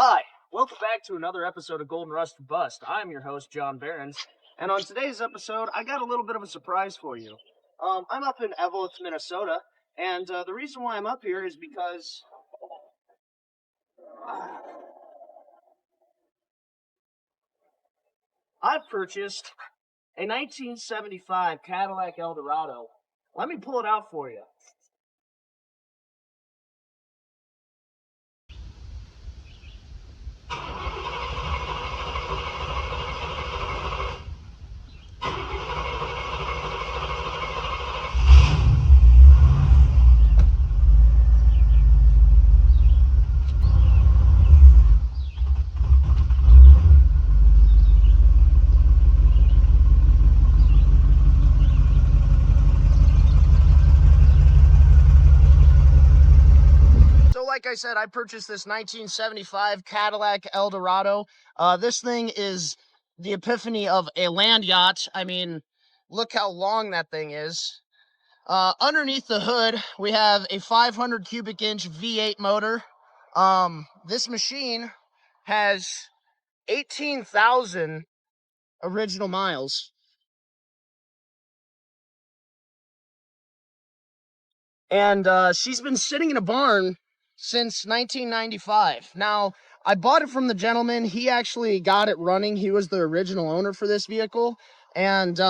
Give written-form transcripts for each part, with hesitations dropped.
Hi, welcome back to another episode of Golden Rust or Bust. I'm your host, John Behrens, and on today's episode, I got a little bit of a surprise for you. I'm up in Eveleth, Minnesota, and the reason why I'm up here is because I've purchased a 1975 Cadillac Eldorado. Let me pull it out for you. Like I said, I purchased this 1975 Cadillac Eldorado. This thing is the epiphany of a land yacht. I mean, look how long that thing is. Underneath the hood, we have a 500 cubic inch V8 motor. This machine has 18,000 original miles. And she's been sitting in a barn since 1995. Now, I bought it from the gentleman. He actually got it running. He was the original owner for this vehicle. And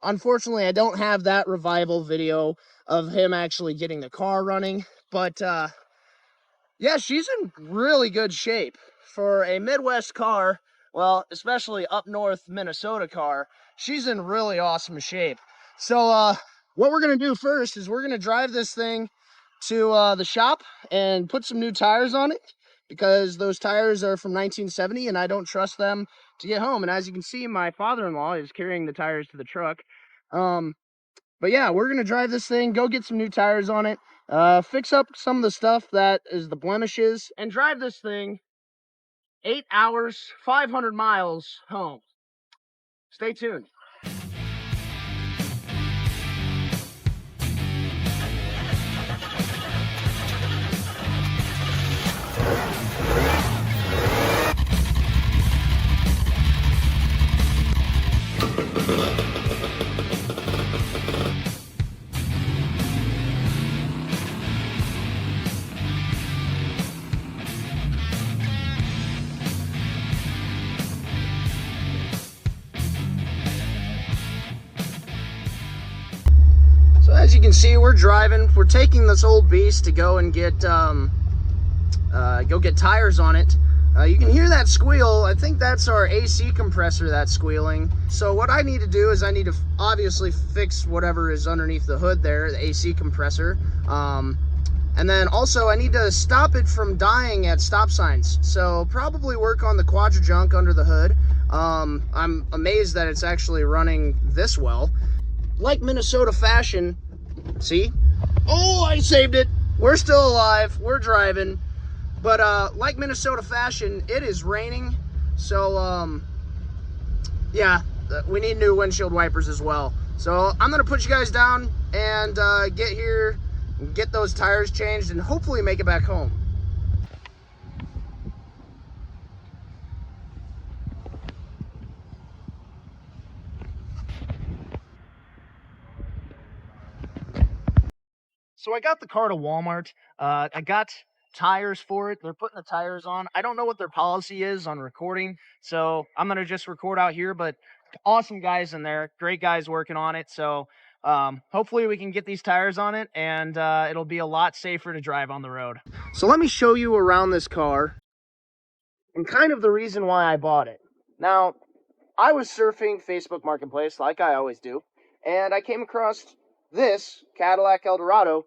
unfortunately, I don't have that revival video of him actually getting the car running. But yeah, she's in really good shape for a Midwest car. Well, especially up north Minnesota car. She's in really awesome shape. So what we're going to do first is we're going to drive this thing to the shop and put some new tires on it, because those tires are from 1970 and I don't trust them to get home. And as you can see, my father-in-law is carrying the tires to the truck. But yeah, we're going to drive this thing, go get some new tires on it, fix up some of the stuff that is the blemishes, and drive this thing 8 hours, 500 miles home. Stay tuned. So as you can see, we're driving. We're taking this old beast to go and get tires on it. You can hear that squeal. I think that's our AC compressor that's squealing. So what I need to do is I need to obviously fix whatever is underneath the hood there, the AC compressor. And then also I need to stop it from dying at stop signs. So probably work on the quadra-junk under the hood. I'm amazed that it's actually running this well. Like Minnesota fashion, see? Oh, I saved it. We're still alive. We're driving. But like Minnesota fashion, it is raining. So, yeah, we need new windshield wipers as well. So I'm going to put you guys down and get here, get those tires changed, and hopefully make it back home. So I got the car to Walmart. I got tires for it. They're putting the tires on. I don't know what their policy is on recording, so I'm going to just record out here, but awesome guys in there. Great guys working on it. So hopefully we can get these tires on it, and it'll be a lot safer to drive on the road. So let me show you around this car and kind of the reason why I bought it. Now, I was surfing Facebook Marketplace like I always do, and I came across this Cadillac Eldorado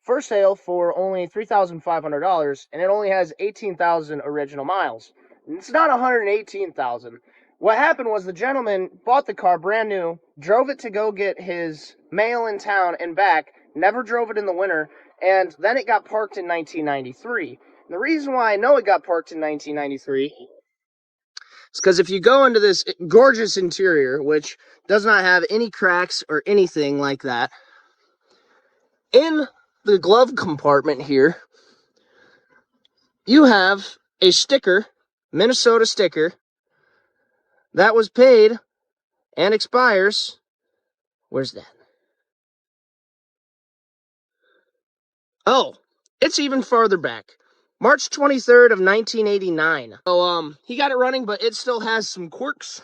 for sale for only $3,500, and it only has 18,000 original miles. It's not 118,000. What happened was the gentleman bought the car brand new, drove it to go get his mail in town and back, never drove it in the winter, and then it got parked in 1993. And the reason why I know it got parked in 1993 is because if you go into this gorgeous interior, which does not have any cracks or anything like that, in the glove compartment here, you have a sticker Minnesota sticker that was paid and expires. Where's that? Oh, it's even farther back. March 23rd of 1989. So, he got it running, but it still has some quirks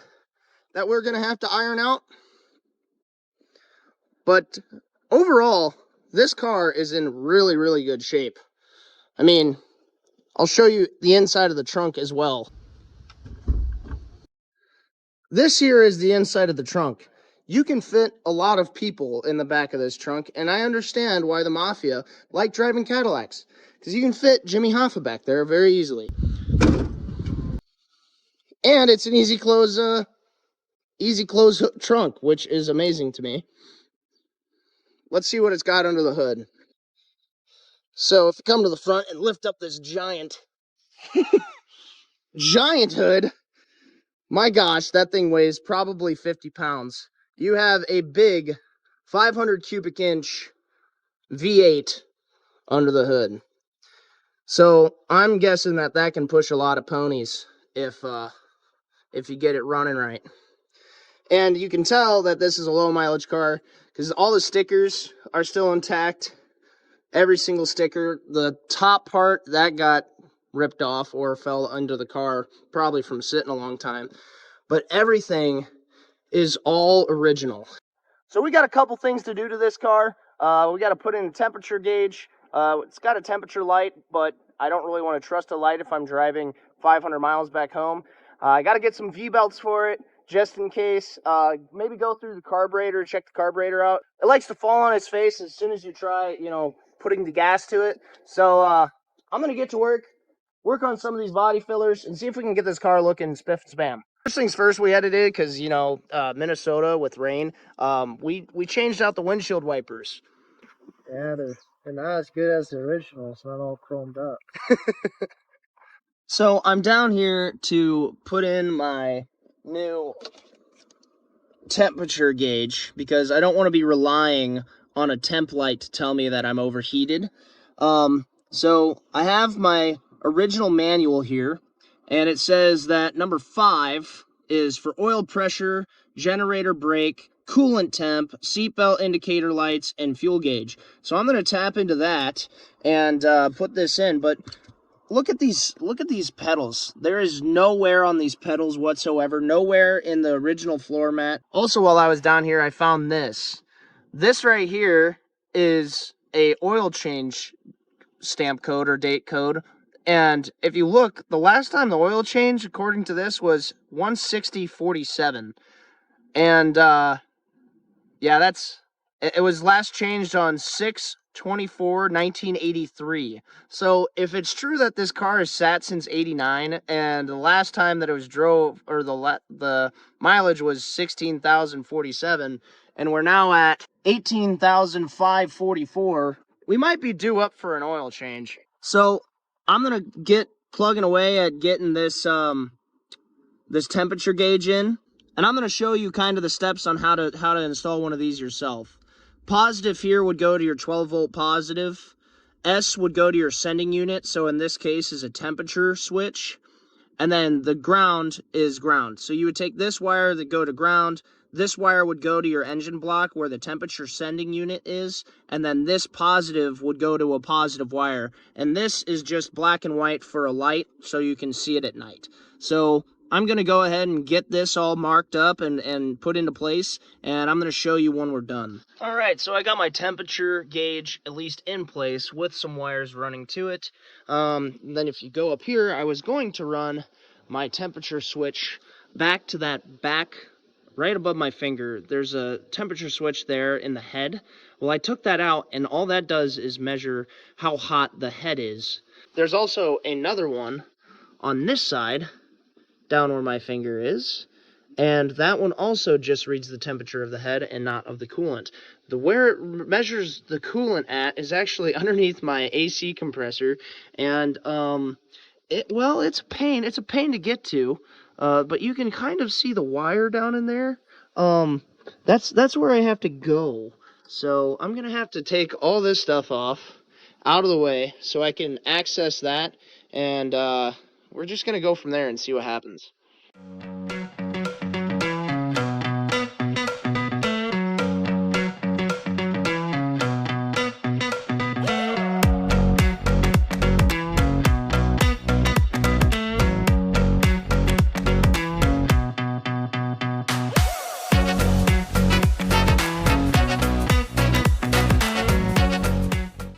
that we're going to have to iron out. But overall, this car is in really, really good shape. I mean, I'll show you the inside of the trunk as well. This here is the inside of the trunk. You can fit a lot of people in the back of this trunk, and I understand why the Mafia like driving Cadillacs, because you can fit Jimmy Hoffa back there very easily. And it's an easy close trunk, which is amazing to me. Let's see what it's got under the hood. So if you come to the front and lift up this giant hood, my gosh, that thing weighs probably 50 pounds. You have a big 500 cubic inch V8 under the hood. So I'm guessing that can push a lot of ponies if you get it running right. And you can tell that this is a low mileage car because all the stickers are still intact. Every single sticker. The top part, that got ripped off or fell under the car, probably from sitting a long time. But everything is all original. So we got a couple things to do to this car. We got to put in a temperature gauge. It's got a temperature light, but I don't really want to trust a light if I'm driving 500 miles back home. I got to get some V-belts for it, just in case. Maybe go through the carburetor, check the carburetor out. It likes to fall on its face as soon as you try, putting the gas to it. So I'm going to get to work on some of these body fillers, and see if we can get this car looking spiff and spam. First things first, we edited because, Minnesota with rain, we changed out the windshield wipers. Yeah, they're not as good as the original. It's not all chromed up. So I'm down here to put in my new temperature gauge because I don't want to be relying on a temp light to tell me that I'm overheated. So I have my original manual here, and it says that number 5 is for oil pressure, generator brake, coolant temp, seatbelt indicator lights, and fuel gauge. So I'm going to tap into that and put this in, but look at these pedals. There is nowhere on these pedals whatsoever, nowhere in the original floor mat. Also, while I was down here, I found this. This right here is a oil change stamp code or date code. And if you look, the last time the oil change, according to this, was 160.47. And yeah, it was last changed on 6/24/1983. So if it's true that this car has sat since 89, and the last time that it was drove, or the mileage was 16,047, and we're now at 18,544, we might be due up for an oil change. So I'm gonna get plugging away at getting this this temperature gauge in. And I'm going to show you kind of the steps on how to install one of these yourself. Positive here would go to your 12-volt positive. S would go to your sending unit, so in this case is a temperature switch. And then the ground is ground. So you would take this wire that go to ground. This wire would go to your engine block where the temperature sending unit is. And then this positive would go to a positive wire. And this is just black and white for a light so you can see it at night. So I'm going to go ahead and get this all marked up and put into place, and I'm going to show you when we're done. All right, so I got my temperature gauge at least in place with some wires running to it. Then if you go up here, I was going to run my temperature switch back to that back right above my finger. There's a temperature switch there in the head. Well, I took that out, and all that does is measure how hot the head is. There's also another one on this side, down where my finger is, and that one also just reads the temperature of the head and not of the coolant. Where it measures the coolant at is actually underneath my AC compressor, and it's a pain to get to, but you can kind of see the wire down in there. That's where I have to go, so I'm gonna have to take all this stuff off out of the way so I can access that and we're just going to go from there and see what happens.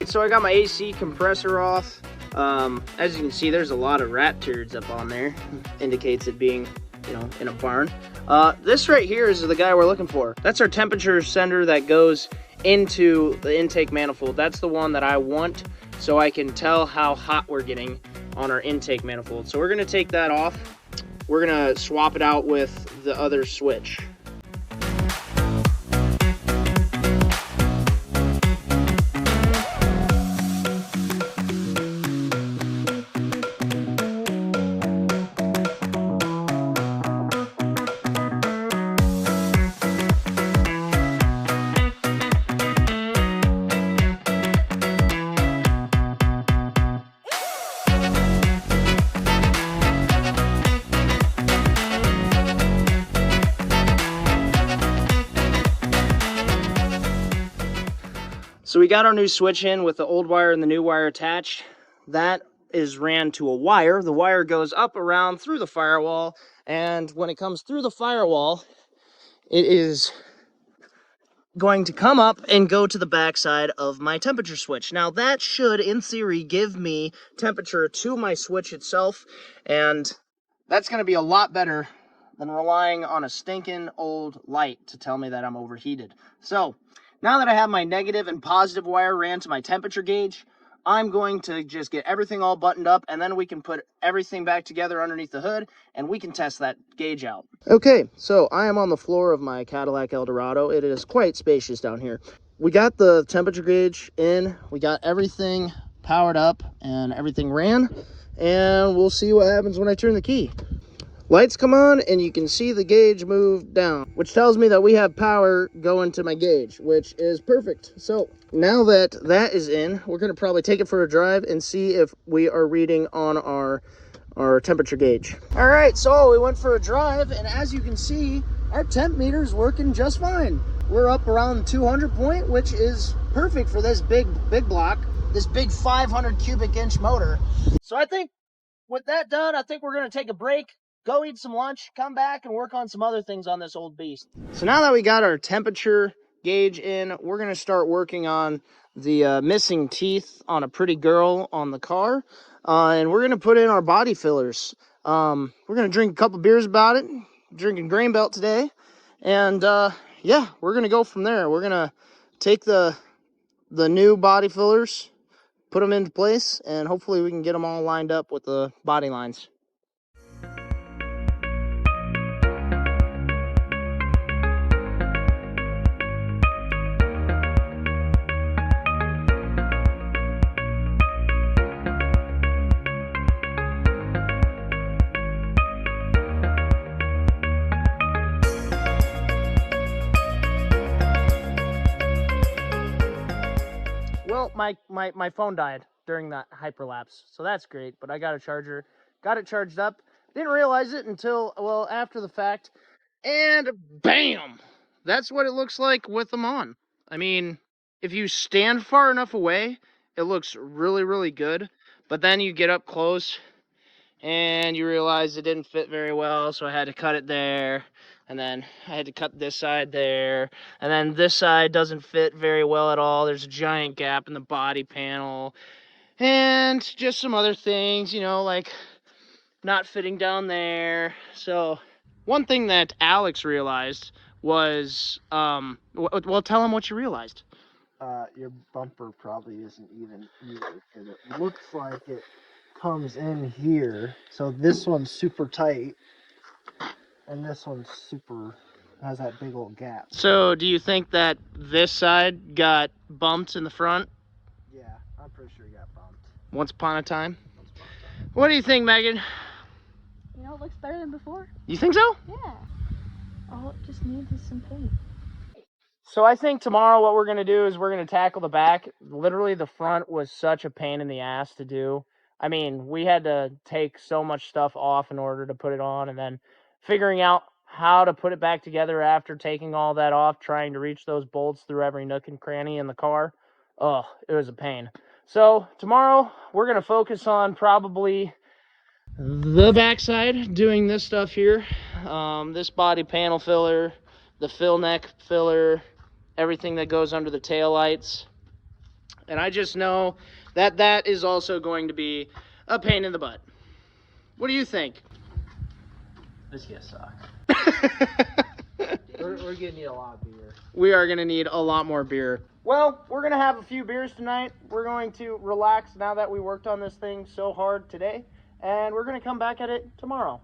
So I got my AC compressor off. As you can see, there's a lot of rat turds up on there. Indicates it being, you know, in a barn. This right here is the guy we're looking for. That's our temperature sender that goes into the intake manifold. That's the one that I want, so I can tell how hot we're getting on our intake manifold. So we're gonna take that off. We're gonna swap it out with the other switch. So we got our new switch in with the old wire and the new wire attached. That is ran to a wire. The wire goes up around through the firewall, and when it comes through the firewall, it is going to come up and go to the backside of my temperature switch. Now that should, in theory, give me temperature to my switch itself, and that's going to be a lot better than relying on a stinking old light to tell me that I'm overheated. So now that I have my negative and positive wire ran to my temperature gauge, I'm going to just get everything all buttoned up, and then we can put everything back together underneath the hood, and we can test that gauge out. Okay, so I am on the floor of my Cadillac Eldorado. It is quite spacious down here. We got the temperature gauge in, we got everything powered up, and everything ran, and we'll see what happens when I turn the key. Lights come on and you can see the gauge move down, which tells me that we have power going to my gauge, which is perfect. So now that that is in, we're going to probably take it for a drive and see if we are reading on our temperature gauge. All right, so we went for a drive, and as you can see, our temp meter is working just fine. We're up around the 200 point, which is perfect for this big block, this big 500 cubic inch motor. So I think with that done, I think we're going to take a break, go eat some lunch, come back and work on some other things on this old beast. So now that we got our temperature gauge in, we're going to start working on the missing teeth on a pretty girl on the car. And we're going to put in our body fillers. We're going to drink a couple beers about it. Drinking Grain Belt today. And yeah, we're going to go from there. We're going to take the new body fillers, put them into place, and hopefully we can get them all lined up with the body lines. Well, my phone died during that hyperlapse, so that's great, but I got a charger, got it charged up, didn't realize it until, well, after the fact, and bam! That's what it looks like with them on. I mean, if you stand far enough away, it looks really, really good, but then you get up close, and you realize it didn't fit very well, so I had to cut it there. And then I had to cut this side there. And then this side doesn't fit very well at all. There's a giant gap in the body panel. And just some other things, you know, like not fitting down there. So one thing that Alex realized was, well, tell him what you realized. Your bumper probably isn't even either, because it looks like it comes in here. So this one's super tight, and this one's has that big old gap. So do you think that this side got bumped in the front? Yeah, I'm pretty sure it got bumped. Once upon a time? What do you think, Megan? You know, it looks better than before. You think so? Yeah. All it just needs is some paint. So I think tomorrow what we're going to do is we're going to tackle the back. Literally the front was such a pain in the ass to do. I mean, we had to take so much stuff off in order to put it on, and then figuring out how to put it back together after taking all that off, trying to reach those bolts through every nook and cranny in the car. Oh, it was a pain. So tomorrow we're going to focus on probably the backside, doing this stuff here. This body panel filler, the fill neck filler, everything that goes under the tail lights. And I just know that that is also going to be a pain in the butt. What do you think? This gonna suck. we're gonna need a lot of beer. We are going to need a lot more beer. Well, we're going to have a few beers tonight. We're going to relax now that we worked on this thing so hard today. And we're going to come back at it tomorrow.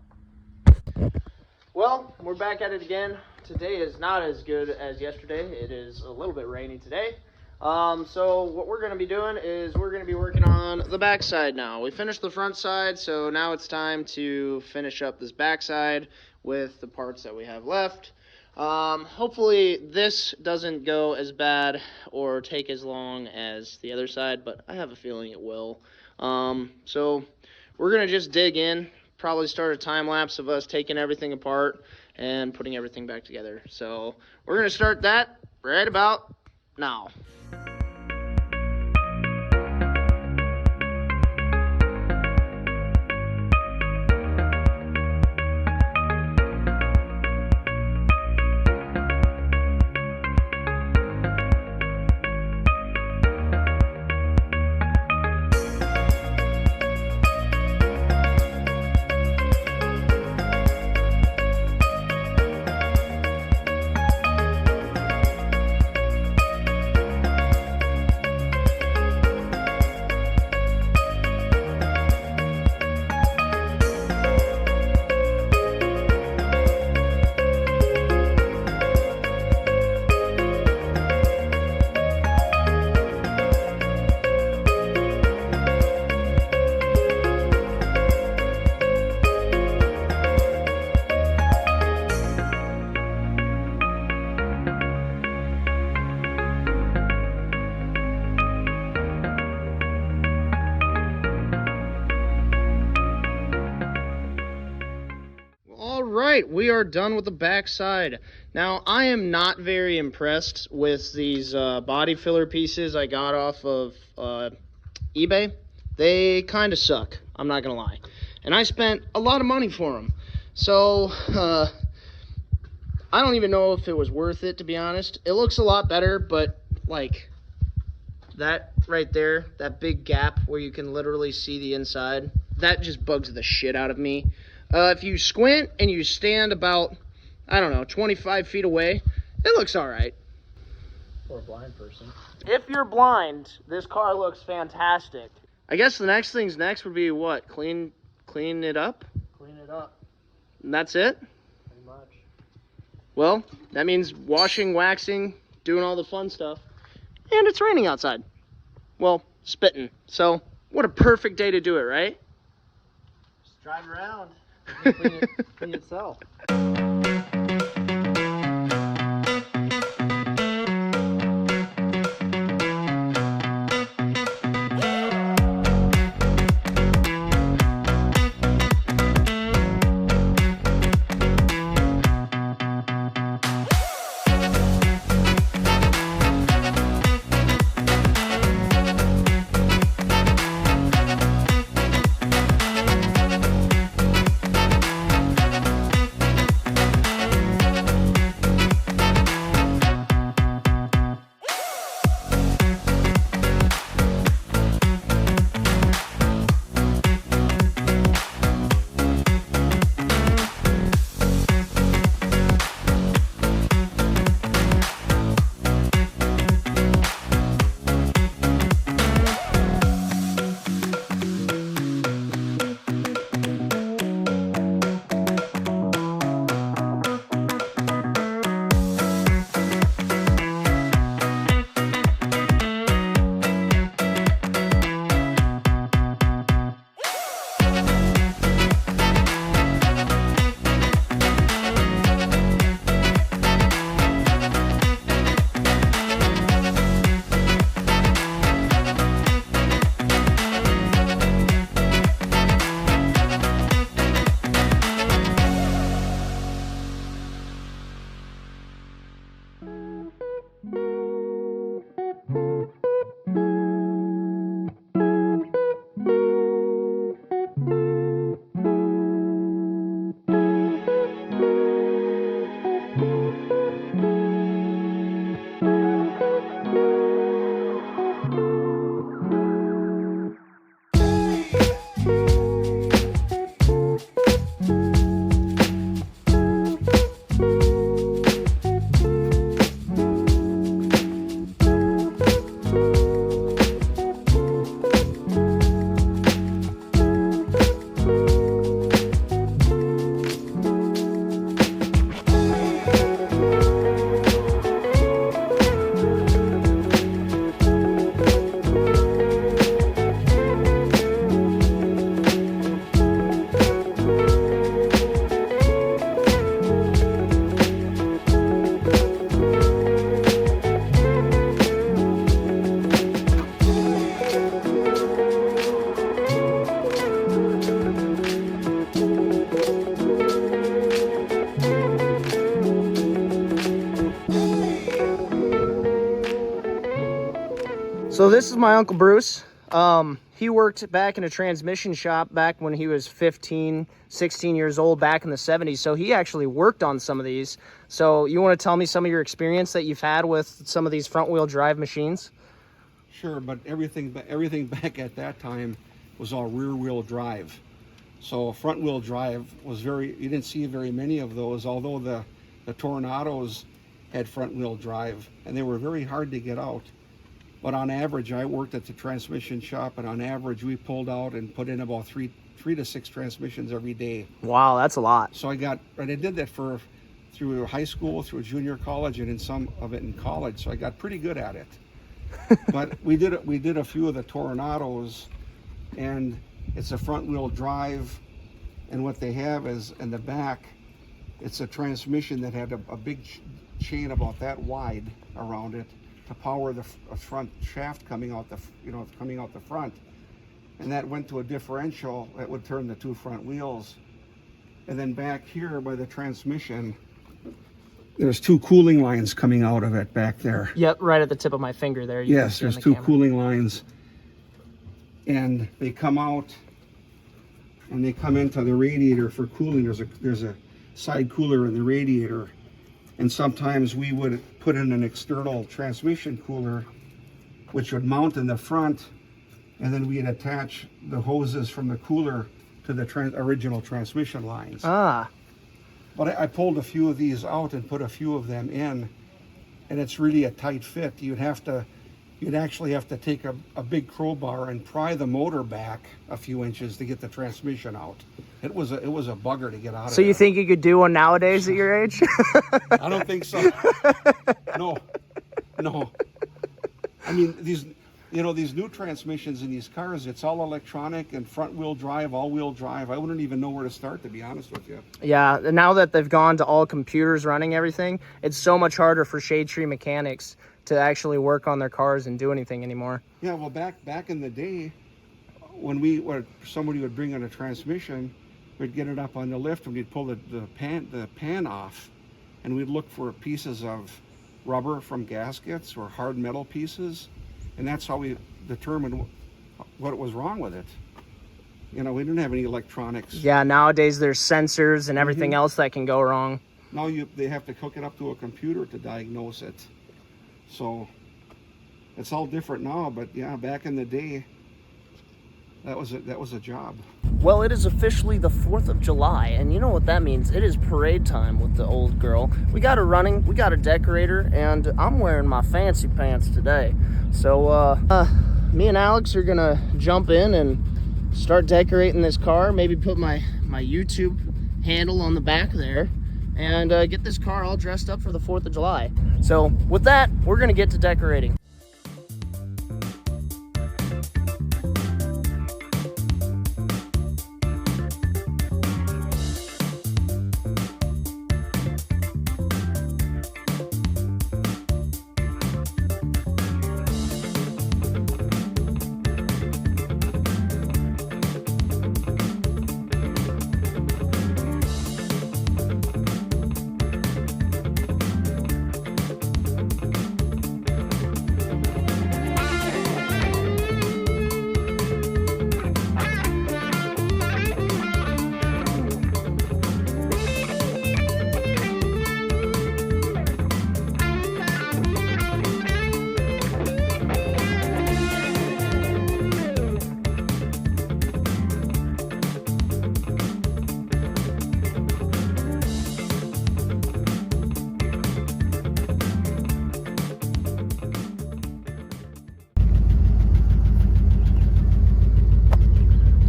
Well, we're back at it again. Today is not as good as yesterday. It is a little bit rainy today. So what we're going to be doing is we're going to be working on the back side now. We finished the front side, so now it's time to finish up this back side with the parts that we have left. Hopefully this doesn't go as bad or take as long as the other side, but I have a feeling it will. So we're going to just dig in, probably start a time lapse of us taking everything apart and putting everything back together. So we're going to start that right about now. Alright, we are done with the back side. Now, I am not very impressed with these body filler pieces I got off of eBay. They kind of suck, I'm not going to lie. And I spent a lot of money for them. So, I don't even know if it was worth it, to be honest. It looks a lot better, but, like, that right there, that big gap where you can literally see the inside, that just bugs the shit out of me. If you squint and you stand about, I don't know, 25 feet away, it looks alright. For a blind person. If you're blind, this car looks fantastic. I guess the next things next would be what? Clean it up? Clean it up. And that's it? Pretty much. Well, that means washing, waxing, doing all the fun stuff. And it's raining outside. Well, spitting. So, what a perfect day to do it, right? Just drive around. Clean itself. So this is my Uncle Bruce. He worked back in a transmission shop back when he was 15, 16 years old back in the 70s. So he actually worked on some of these. So you want to tell me some of your experience that you've had with some of these front wheel drive machines? Sure, but everything back at that time was all rear wheel drive. So front wheel drive was you didn't see very many of those, although the Toronados had front wheel drive, and they were very hard to get out. But on average, I worked at the transmission shop, and on average, we pulled out and put in about three to six transmissions every day. Wow, that's a lot. So I did that through high school, through junior college, and in some of it in college. So I got pretty good at it. But we did a few of the Toronados, and it's a front wheel drive, and what they have is in the back, it's a transmission that had a big chain about that wide around it to power the front shaft coming out the front, and that went to a differential that would turn the two front wheels. And then back here by the transmission, there's two cooling lines coming out of it back there. Yep, right at the tip of my finger there. Yes, there's two cooling lines, and they come out and they come into the radiator for cooling. There's a side cooler in the radiator, and sometimes we would put in an external transmission cooler which would mount in the front, and then we'd attach the hoses from the cooler to the original transmission lines. But I pulled a few of these out and put a few of them in, and it's really a tight fit. You'd actually have to take a big crowbar and pry the motor back a few inches to get the transmission out. It was a bugger to get out of there. So you think you could do one nowadays at your age? I don't think so. No. I mean, these new transmissions in these cars, it's all electronic and front wheel drive, all wheel drive. I wouldn't even know where to start, to be honest with you. Yeah, now that they've gone to all computers running everything, it's so much harder for shade tree mechanics to actually work on their cars and do anything anymore. Yeah, well, back in the day, when somebody would bring in a transmission, we'd get it up on the lift and we'd pull the pan off, and we'd look for pieces of rubber from gaskets or hard metal pieces, and that's how we determined what was wrong with it. We didn't have any electronics. Yeah, nowadays there's sensors and everything else that can go wrong. Now they have to hook it up to a computer to diagnose it. So it's all different now, but yeah, back in the day, that was a job. Well, it is officially the 4th of July, and you know what that means. It is parade time with the old girl. We got her running, we got a decorator, and I'm wearing my fancy pants today. So me and Alex are gonna jump in and start decorating this car, maybe put my YouTube handle on the back there, and get this car all dressed up for the 4th of July. So with that, we're gonna get to decorating.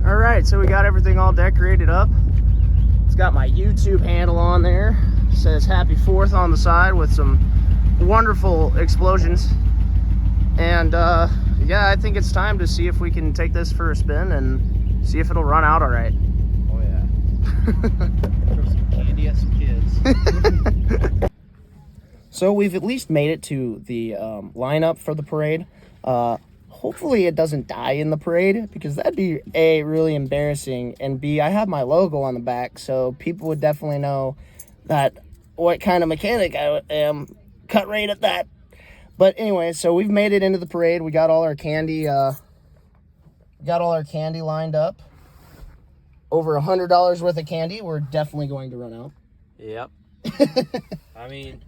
Alright, so we got everything all decorated up. It's got my YouTube handle on there. It says Happy 4th on the side with some wonderful explosions. And yeah, I think it's time to see if we can take this for a spin and see if it'll run out alright. Oh yeah. Throw some candy at some kids. So we've at least made it to the lineup for the parade. Hopefully it doesn't die in the parade, because that'd be A, really embarrassing, and B, I have my logo on the back, so people would definitely know that what kind of mechanic I am. Cut right at that. But anyway, so we've made it into the parade. We got all our candy, lined up. Over $100 worth of candy. We're definitely going to run out. Yep. I mean,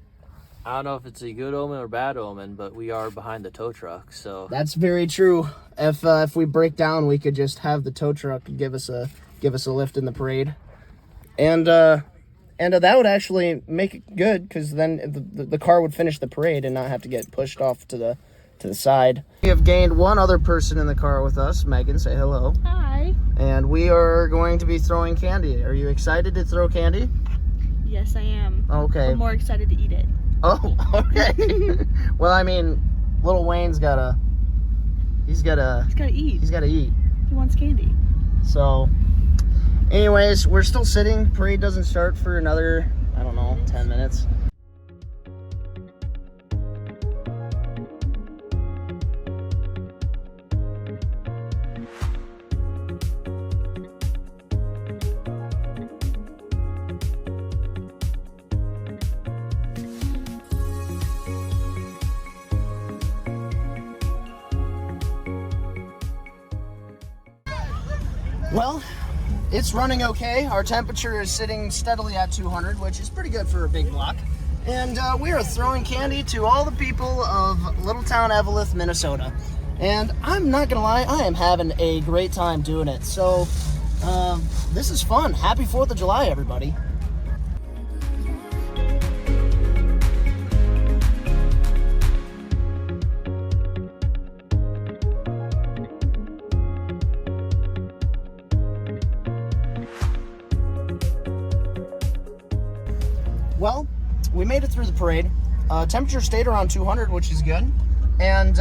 I don't know if it's a good omen or bad omen, but we are behind the tow truck, so That's very true. If we break down, we could just have the tow truck give us a lift in the parade, and that would actually make it good, because then the car would finish the parade and not have to get pushed off to the side. We have gained one other person in the car with us. Megan, say hello. Hi. And we are going to be throwing candy. Are you excited to throw candy? Yes, I am. Okay. I'm more excited to eat it. Oh, okay. Well, I mean, little Wayne's gotta eat. He's gotta eat. He wants candy. So, anyways, we're still sitting. Parade doesn't start for another, I don't know, 10 minutes. Well, it's running okay. Our temperature is sitting steadily at 200, which is pretty good for a big block. And we are throwing candy to all the people of Littletown, Eveleth, Minnesota. And I'm not gonna lie, I am having a great time doing it. So, this is fun. Happy 4th of July, everybody. Well, we made it through the parade. Temperature stayed around 200, which is good. And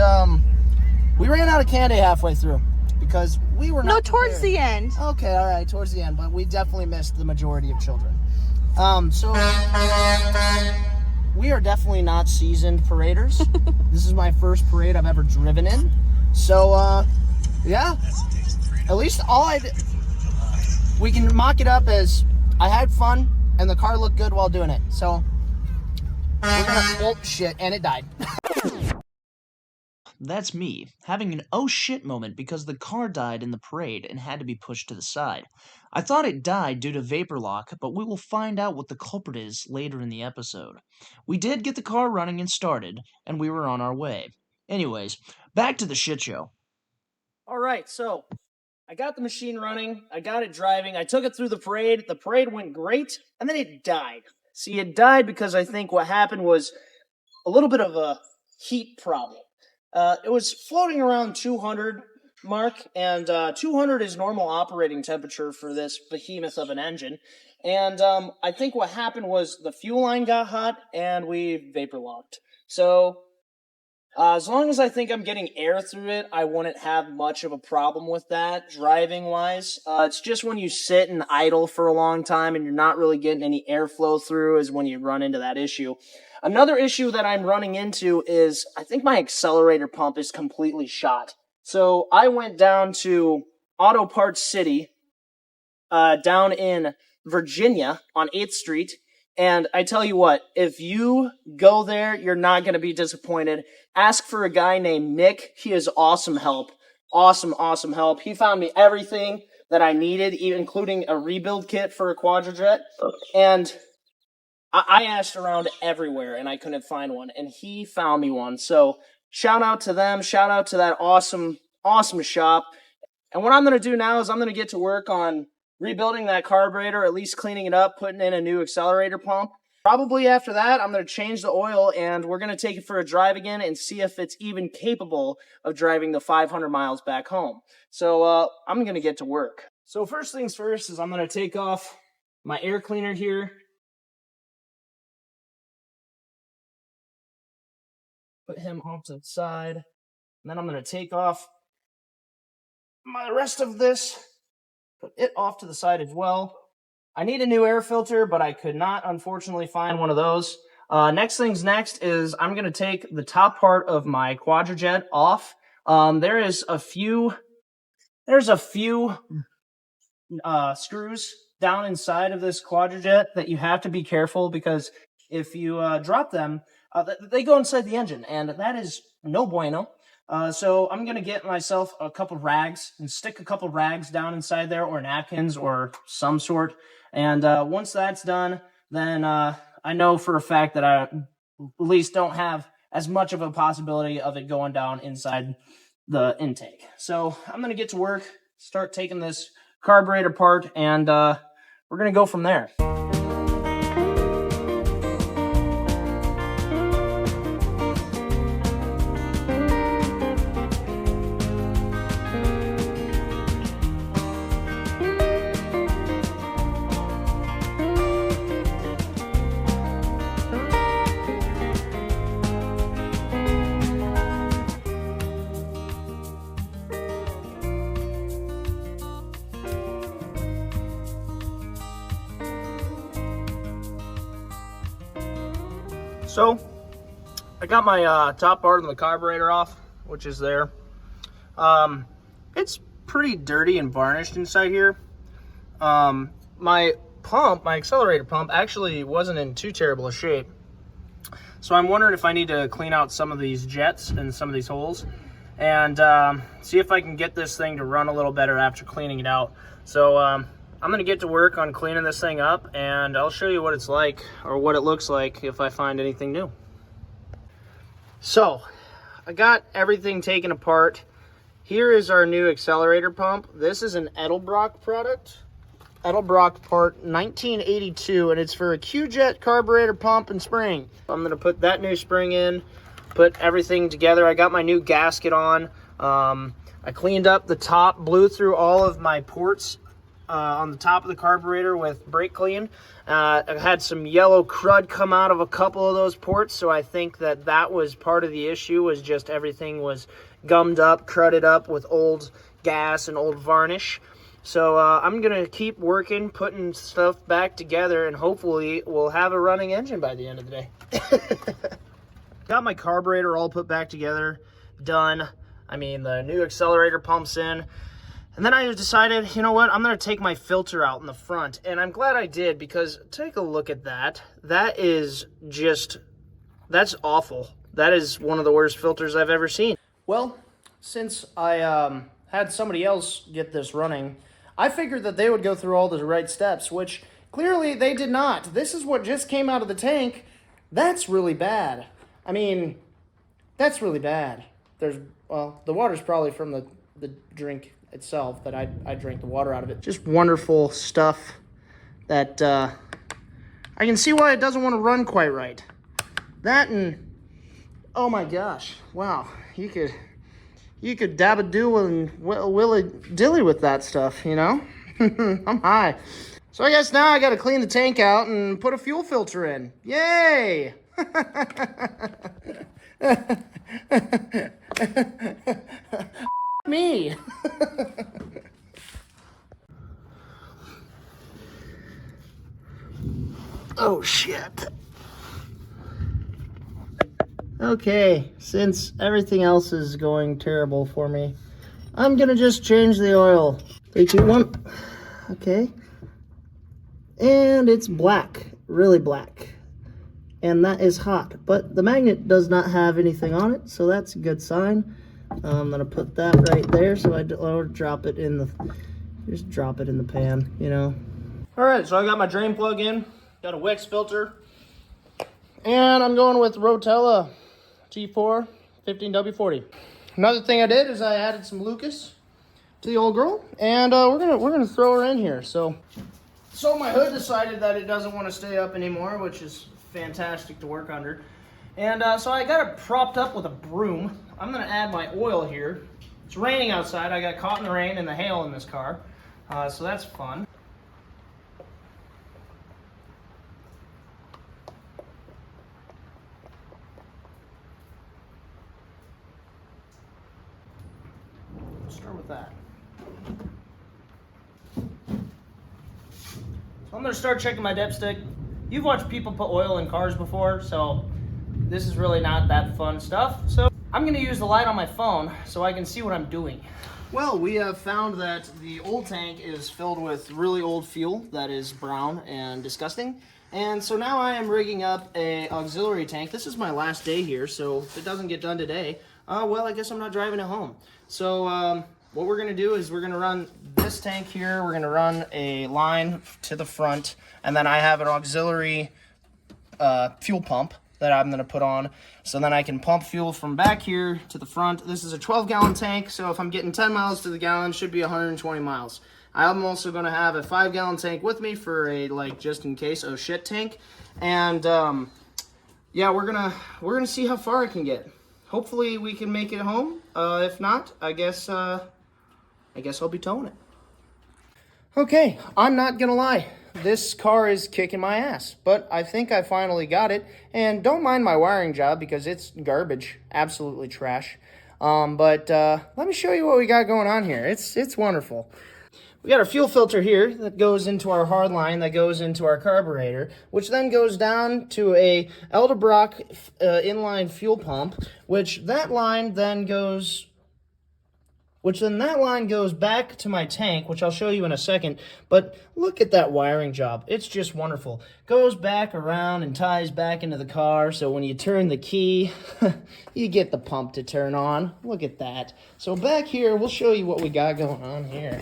we ran out of candy halfway through because we were not No, towards prepared. the end. Okay, all right, towards the end, but we definitely missed the majority of children. So we are definitely not seasoned paraders. This is my first parade I've ever driven in. So, yeah, at least we can mock it up as I had fun and the car looked good while doing it. So, we're gonna, oh shit, and it died. That's me, having an oh shit moment because the car died in the parade and had to be pushed to the side. I thought it died due to vapor lock, but we will find out what the culprit is later in the episode. We did get the car running and started, and we were on our way. Anyways, back to the shit show. All right, so I got the machine running, I got it driving, I took it through the parade went great, and then it died. See, it died because I think what happened was a little bit of a heat problem. It was floating around 200 mark, and 200 is normal operating temperature for this behemoth of an engine. And I think what happened was the fuel line got hot, and we vapor locked. So as long as I think I'm getting air through it, I wouldn't have much of a problem with that, driving-wise. It's just when you sit and idle for a long time and you're not really getting any airflow through is when you run into that issue. Another issue that I'm running into is I think my accelerator pump is completely shot. So I went down to Auto Parts City, down in Virginia on 8th Street, and I tell you what, if you go there, you're not going to be disappointed. Ask for a guy named Nick. He is awesome help. Awesome help. He found me everything that I needed, including a rebuild kit for a Quadrajet. And I asked around everywhere, and I couldn't find one. And he found me one. So shout out to them. Shout out to that awesome shop. And what I'm going to do now is I'm going to get to work on rebuilding that carburetor, at least cleaning it up, putting in a new accelerator pump. Probably after that, I'm going to change the oil, and we're going to take it for a drive again and see if it's even capable of driving the 500 miles back home. So I'm going to get to work. So first things first is I'm going to take off my air cleaner here. Put him off to the side. And then I'm going to take off the rest of this. Put it off to the side as well. I need a new air filter, but I could not, unfortunately, find one of those. Next things next is I'm going to take the top part of my Quadrajet off. There's a few screws down inside of this Quadrajet that you have to be careful because if you drop them, they go inside the engine, and that is no bueno. So I'm going to get myself a couple rags and stick a couple rags down inside there, or napkins or some sort. And once that's done, then I know for a fact that I at least don't have as much of a possibility of it going down inside the intake. So I'm going to get to work, start taking this carburetor apart, and we're going to go from there. So, I got my top part of the carburetor off, which is there. It's pretty dirty and varnished inside here. My accelerator pump, actually wasn't in too terrible a shape. So I'm wondering if I need to clean out some of these jets and some of these holes, and see if I can get this thing to run a little better after cleaning it out. So I'm going to get to work on cleaning this thing up, and I'll show you what it's like, or what it looks like if I find anything new. So, I got everything taken apart. Here is our new accelerator pump. This is an Edelbrock product. Edelbrock part 1982, and it's for a Q-Jet carburetor pump and spring. I'm going to put that new spring in, put everything together. I got my new gasket on. I cleaned up the top, blew through all of my ports on the top of the carburetor with brake clean. I had some yellow crud come out of a couple of those ports, so I think that that was part of the issue, was just everything was gummed up, crudded up with old gas and old varnish. So I'm going to keep working, putting stuff back together, and hopefully we'll have a running engine by the end of the day. Got my carburetor all put back together, done. I mean, the new accelerator pump's in. And then I decided, you know what, I'm going to take my filter out in the front. And I'm glad I did, because take a look at that. That is just, that's awful. That is one of the worst filters I've ever seen. Well, since I had somebody else get this running, I figured that they would go through all the right steps, which clearly they did not. This is what just came out of the tank. That's really bad. I mean, that's really bad. Well, the water's probably from the drink itself, that I drank the water out of it. Just wonderful stuff that I can see why it doesn't want to run quite right. That, and oh my gosh, wow, you could dab-a-doo and willy-dilly with that stuff, you know? I'm high. So I guess now I gotta clean the tank out and put a fuel filter in. Yay! Me. Oh shit. Okay, since everything else is going terrible for me, I'm gonna just change the oil. 3, 2, 1. Okay. And it's black, really black. And that is hot, but the magnet does not have anything on it, so that's a good sign. I'm gonna put that right there, so I don't drop it in the, just drop it in the pan, you know. All right, so I got my drain plug in, got a Wix filter, and I'm going with Rotella T4 15W40. Another thing I did is I added some Lucas to the old girl, and we're gonna throw her in here. So my hood decided that it doesn't want to stay up anymore, which is fantastic to work under. And so I got it propped up with a broom. I'm gonna add my oil here. It's raining outside. I got caught in the rain and the hail in this car, so that's fun. Let's start with that. So I'm gonna start checking my dipstick. You've watched people put oil in cars before, so this is really not that fun stuff. So I'm gonna use the light on my phone so I can see what I'm doing. Well, we have found that the old tank is filled with really old fuel that is brown and disgusting. And so now I am rigging up a auxiliary tank. This is my last day here, so if it doesn't get done today, well, I guess I'm not driving it home. So what we're gonna do is we're gonna run this tank here, we're gonna run a line to the front, and then I have an auxiliary fuel pump that I'm gonna put on, so then I can pump fuel from back here to the front. This is a 12-gallon tank, so if I'm getting 10 miles to the gallon, it should be 120 miles. I'm also gonna have a 5-gallon tank with me for a, like, just in case, oh shit tank. And yeah, we're gonna see how far I can get. Hopefully we can make it home. If not, I guess I'll be towing it. Okay, I'm not gonna lie. This car is kicking my ass, but I think I finally got it. And don't mind my wiring job because it's garbage, absolutely trash. But let me show you what we got going on here. It's wonderful. We got our fuel filter here that goes into our hard line, that goes into our carburetor, which then goes down to a Edelbrock inline fuel pump, which that line then goes back to my tank, which I'll show you in a second. But look at that wiring job. It's just wonderful. Goes back around and ties back into the car, so when you turn the key, you get the pump to turn on. Look at that. So back here, we'll show you what we got going on here.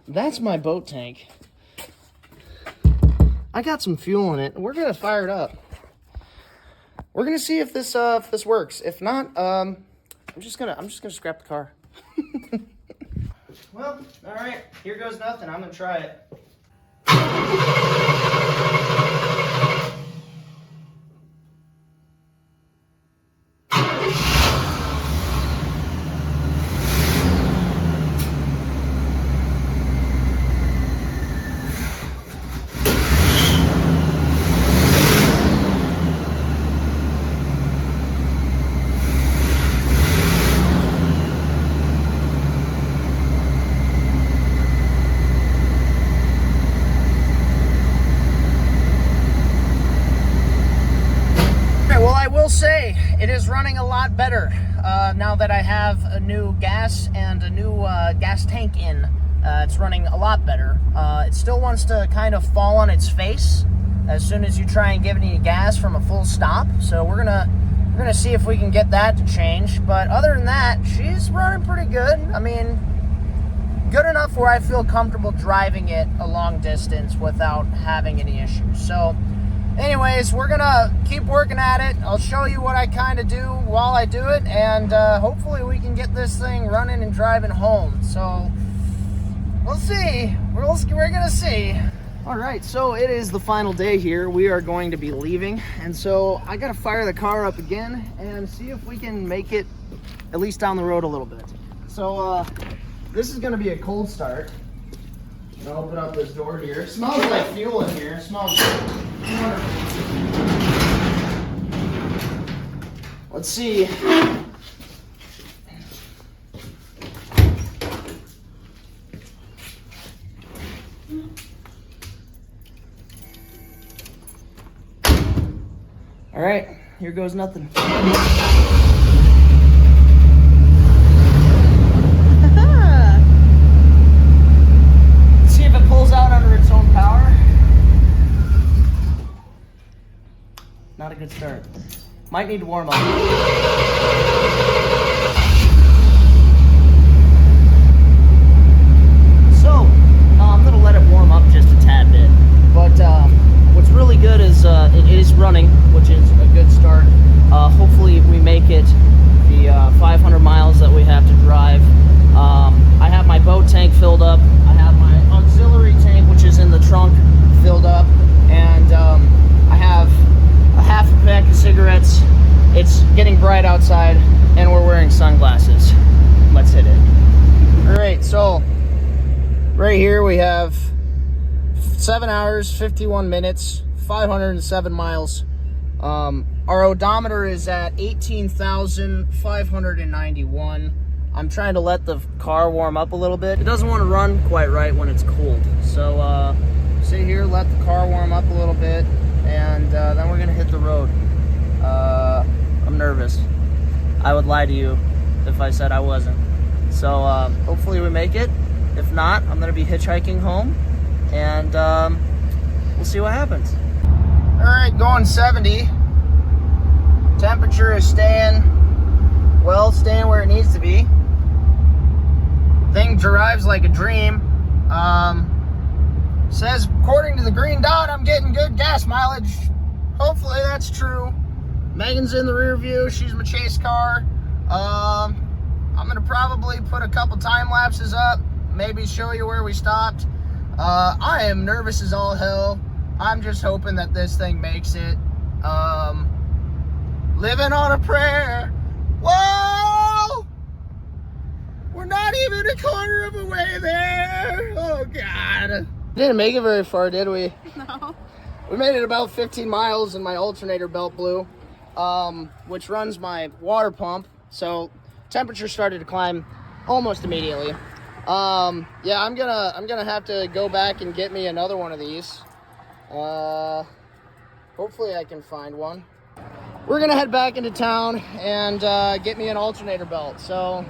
That's my boat tank. I got some fuel in it. We're gonna fire it up. We're gonna see if this works. If not, I'm just gonna scrap the car. Well, all right. Here goes nothing. I'm gonna try it. Say it is running a lot better now that I have a new gas and a new gas tank in. It's running a lot better. It still wants to kind of fall on its face as soon as you try and give it any gas from a full stop. So we're gonna see if we can get that to change. But other than that, she's running pretty good. I mean, good enough where I feel comfortable driving it a long distance without having any issues. So anyways, we're gonna keep working at it. I'll show you what I kind of do while I do it, and hopefully we can get this thing running and driving home. So we'll see. We're gonna see. All right, so it is the final day here. We are going to be leaving, and so I gotta fire the car up again and see if we can make it at least down the road a little bit. So this is gonna be a cold start. I'll open up this door here. It smells like fuel in here. It smells wonderful. Let's see. All right, here goes nothing. Pulls out under its own power. Not a good start. Might need to warm up. So, I'm gonna let it warm up just a tad bit. But what's really good is it is running, which is a good start. Hopefully we make it the 500 miles that we have to drive. I have my boat tank filled up. I have my auxiliary tank, which is in the trunk, filled up, and I have a half a pack of cigarettes. It's getting bright outside, and we're wearing sunglasses. Let's hit it. All right, so right here we have 7 hours, 51 minutes, 507 miles. Our odometer is at 18,591. I'm trying to let the car warm up a little bit. It doesn't want to run quite right when it's cold. So sit here, let the car warm up a little bit, and then we're gonna hit the road. I'm nervous. I would lie to you. if I said I wasn't. So hopefully we make it. If not, I'm gonna be hitchhiking home, and we'll see what happens. All right, going 70. Temperature is staying where it needs to be. Thing drives like a dream. Says according to the green dot, I'm getting good gas mileage. Hopefully that's true. Megan's in the rear view. She's my chase car. I'm gonna probably put a couple time lapses up, maybe show you where we stopped. I am nervous as all hell. I'm just hoping that this thing makes it. Living on a prayer. Whoa! We're not even a quarter of a way there. Oh God. Didn't make it very far, did we? No. We made it about 15 miles and my alternator belt blew, which runs my water pump. So temperature started to climb almost immediately. Yeah, I'm gonna have to go back and get me another one of these. Hopefully I can find one. We're gonna head back into town and get me an alternator belt. So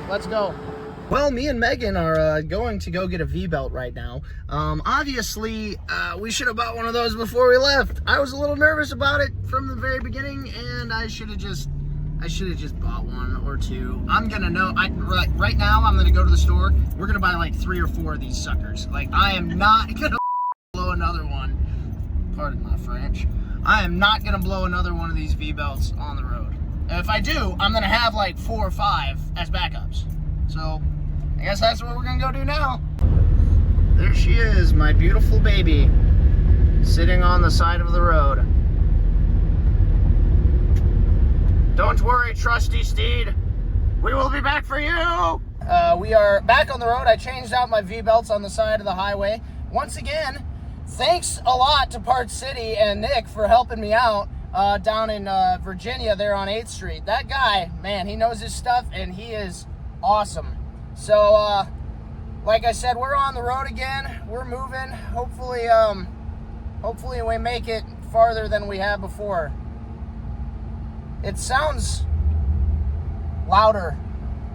let's go. Well, me and Megan are going to go get a V-belt right now. Obviously, we should have bought one of those before we left. I was a little nervous about it from the very beginning, and I should have just bought one or two. I'm gonna know. Right now, I'm gonna go to the store. We're gonna buy like 3 or 4 of these suckers. Like, I am not gonna blow another one. Pardon my French. I am not gonna blow another one of these V-belts on the road. And if I do, I'm gonna have like 4 or 5 as backups. So I guess that's what we're gonna go do now. There she is, my beautiful baby, sitting on the side of the road. Don't worry, trusty steed. We will be back for you. We are back on the road. I changed out my V-belts on the side of the highway. Once again, thanks a lot to Parts City and Nick for helping me out down in Virginia there on 8th Street. That guy, man, he knows his stuff and he is awesome. So, like I said, we're on the road again. We're moving. Hopefully we make it farther than we have before. It sounds louder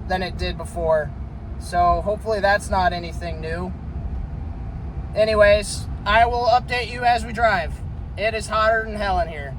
than it did before. So hopefully that's not anything new. Anyways, I will update you as we drive. It is hotter than hell in here.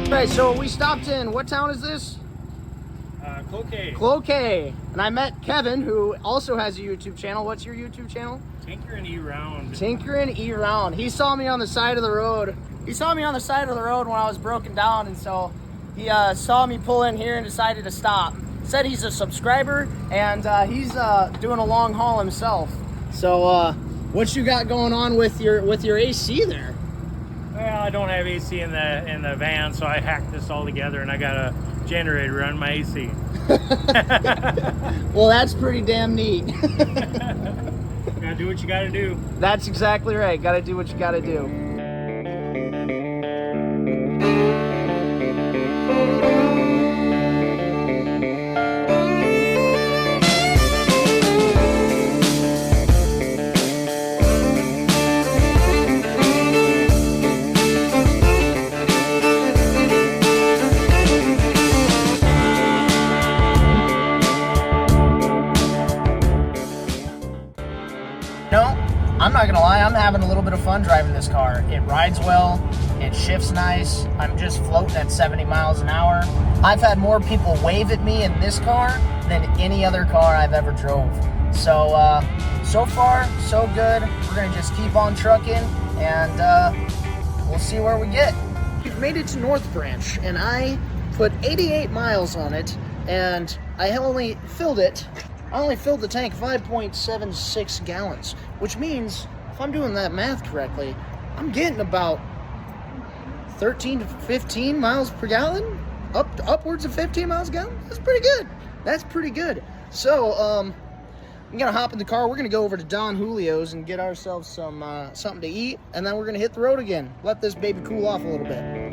Alright, so we stopped in, what town is this? Cloquet. And I met Kevin, who also has a YouTube channel. What's your YouTube channel? Tinkerin' E-Round. Tinkerin' E-Round. He saw me on the side of the road. He saw me on the side of the road when I was broken down, and so he saw me pull in here and decided to stop. Said he's a subscriber, and he's doing a long haul himself. So what you got going on with your AC there? Well, I don't have AC in the van, so I hacked this all together, and I got a generator on my AC. Well, that's pretty damn neat. Gotta do what you gotta do. That's exactly right. Gotta do what you gotta do. I'm not gonna lie, I'm having a little bit of fun driving this car. It rides well, it shifts nice, I'm just floating at 70 miles an hour. I've had more people wave at me in this car than any other car I've ever drove. So, so far, so good. We're gonna just keep on trucking and we'll see where we get. We've made it to North Branch and I put 88 miles on it and I only filled the tank 5.76 gallons, which means, if I'm doing that math correctly, I'm getting about 13 to 15 miles per gallon, upwards of 15 miles a gallon. That's pretty good. So, I'm gonna hop in the car. We're gonna go over to Don Julio's and get ourselves some something to eat, and then we're gonna hit the road again. Let this baby cool off a little bit.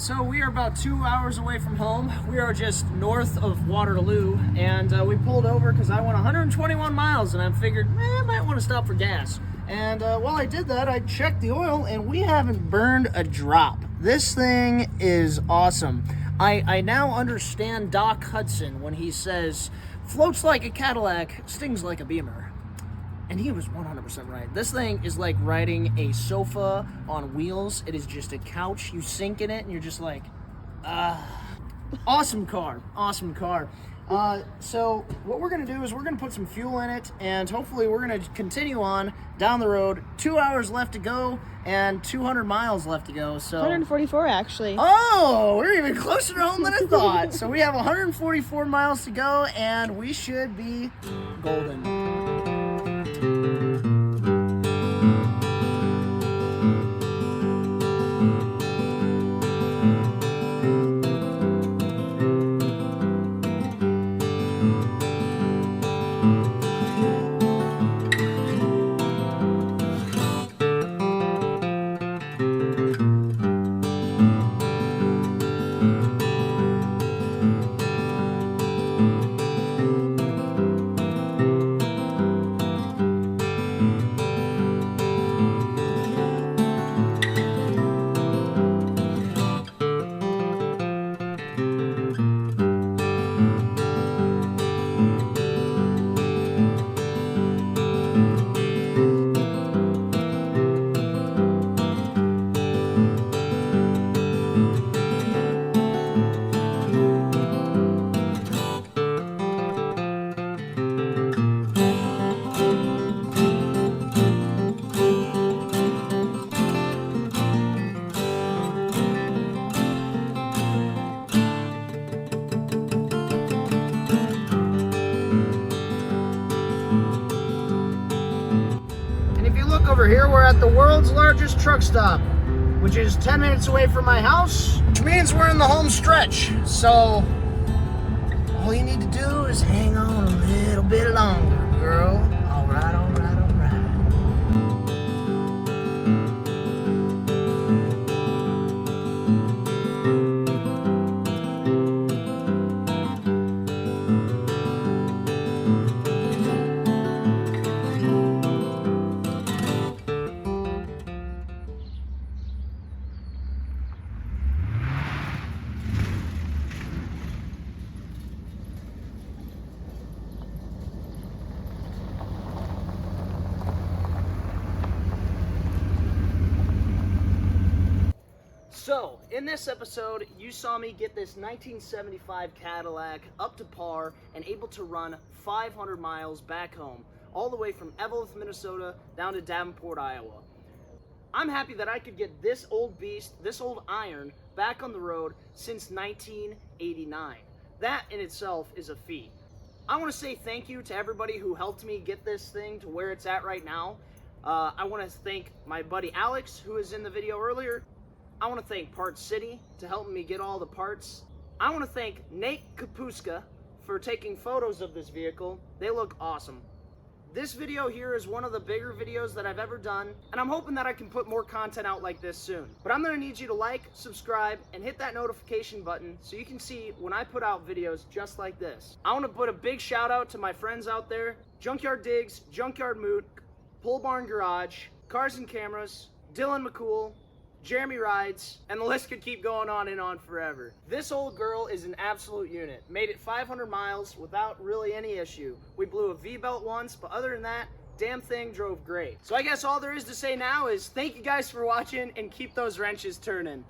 So we are about 2 hours away from home. We are just north of Waterloo, and we pulled over because I went 121 miles, and I figured, I might want to stop for gas. And while I did that, I checked the oil, and we haven't burned a drop. This thing is awesome. I now understand Doc Hudson when he says, floats like a Cadillac, stings like a Beamer. And he was 100% right. This thing is like riding a sofa on wheels. It is just a couch. You sink in it and you're just like, awesome car. So what we're going to do is we're going to put some fuel in it, and hopefully we're going to continue on down the road. 2 hours left to go and 200 miles left to go. So 144 actually. Oh, we're even closer to home than I thought. So we have 144 miles to go, and we should be golden. over here, we're at the world's largest truck stop, which is 10 minutes away from my house, which means we're in the home stretch. So all you need to do is hang on a little bit longer, girl. All right, all right, all right. So, in this episode, you saw me get this 1975 Cadillac up to par and able to run 500 miles back home, all the way from Evelyn, Minnesota, down to Davenport, Iowa. I'm happy that I could get this old beast, this old iron, back on the road since 1989. That in itself is a feat. I want to say thank you to everybody who helped me get this thing to where it's at right now. I want to thank my buddy Alex, who was in the video earlier. I want to thank Parts City to help me get all the parts. I want to thank Nate Kapuska for taking photos of this vehicle. They look awesome. This video here is one of the bigger videos that I've ever done, and I'm hoping that I can put more content out like this soon. But I'm going to need you to like, subscribe, and hit that notification button so you can see when I put out videos just like this. I want to put a big shout out to my friends out there, Junkyard Digs, Junkyard Mook, Pole Barn Garage, Cars and Cameras, Dylan McCool, Jeremy Rhydes, and the list could keep going on and on forever. This old girl is an absolute unit. Made it 500 miles without really any issue. We blew a V-belt once, but other than that, damn thing drove great. So I guess all there is to say now is thank you guys for watching and keep those wrenches turning.